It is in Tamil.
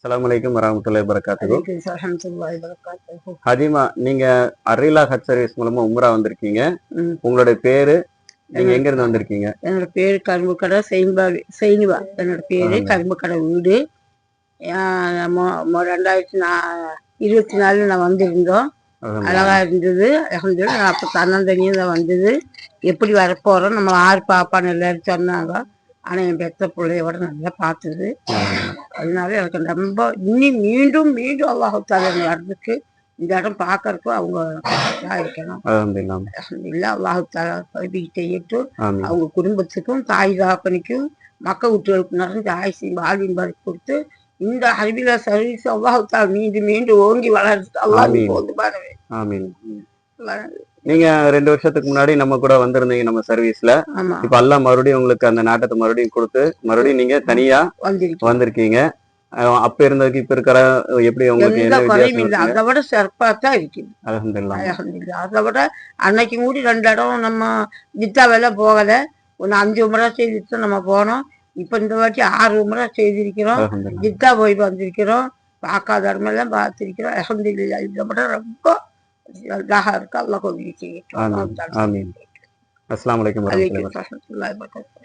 அஸ்ஸலாமு அலைக்கும் வரஹ்மத்துல்லாஹி வபரகாத்துஹு. வரஹ்மத்துல்லாஹி வபரகாத்துஹு. ஹதீமா, நீங்க அர்ரிலா ஹஜ் சர்வீஸ் மூலமா உம்ரா வந்திருக்கீங்க. ம். உங்களுடைய பேரு, நீங்க எங்க இருந்து வந்திருக்கீங்க? என்னோட பேரு கரும்பு கடை செய்னிவா. என்னோட பேரு கரும்பு கடை வீடு. 2024 நான் வந்திருந்தோம். அழகா இருந்தது. அல்ஹம்துலில்லாஹ். அப்போ தன்னந்தனியாக தான் வந்தது. எப்படி வரப்போறோம், நம்ம ஆறு பாப்பான்னு எல்லாரும் சொன்னாங்க. ஆனால் என் பெத்த பிள்ளையோட நல்லா பார்த்தது. அதனால எனக்கு ரொம்ப மீண்டும் மீண்டும் அல்லாஹ் தாலா வர்றதுக்கு இந்த இடம் பார்க்கறதுக்கும் அவங்க இருக்கணும். அல்ஹம்துலில்லாஹ். அல்லாஹ் தாலா செய்யட்டும். அவங்க குடும்பத்துக்கும் தாய் தாப்பனுக்கும் மக்கள் வீட்டுகளுக்கு நிறைஞ்ச ஆயுசி வாழ்வின் வரை கொடுத்து இந்த அர்ரிலா சர்வீஸ் அல்லாஹ் தாலா மீண்டும் மீண்டும் ஓங்கி வளர்த்து அல்லாஹ் போது பாருங்க. நீங்க 2 வருஷத்துக்கு முன்னாடி நம்ம கூட வந்திருந்தீங்க நம்ம சர்வீஸ்ல. இப்ப அல்லாஹ் மறுபடியும் உங்களுக்கு அந்த நாட்டத்தை மறுபடியும் கொடுத்து மறுபடியும் நீங்க தனியா வந்திருக்கீங்க. அப்ப இருந்ததுக்கு இப்ப இருக்கிற எப்படி உங்களுக்கு என்ன வித்தியாசம்? அதை விட சிறப்பா தான் இருக்குது. அல்ஹம்துலில்லாஹ். அதை விட அன்னைக்கு கூடி 2 இடம் நம்ம ஜித்தாவெல்லாம் போகல. ஒன்று 5 உம்ரா செய்துட்டு நம்ம போனோம். இப்ப இந்த வாட்டி 6 உம்ரா செய்திருக்கிறோம். ஜித்தா போய் வந்திருக்கிறோம். பார்க்காத இடமெல்லாம் பார்த்திருக்கிறோம். அல்ஹம்துலில்லாஹ். இதை விட ரொம்ப அழகா இருக்கு. அல்லாஹ் உதவி செய்யட்டும். ஆமீன். அஸ்ஸலாமு அலைக்கும் வரஹ்மத்துல்லாஹி வபரகாத்துஹு.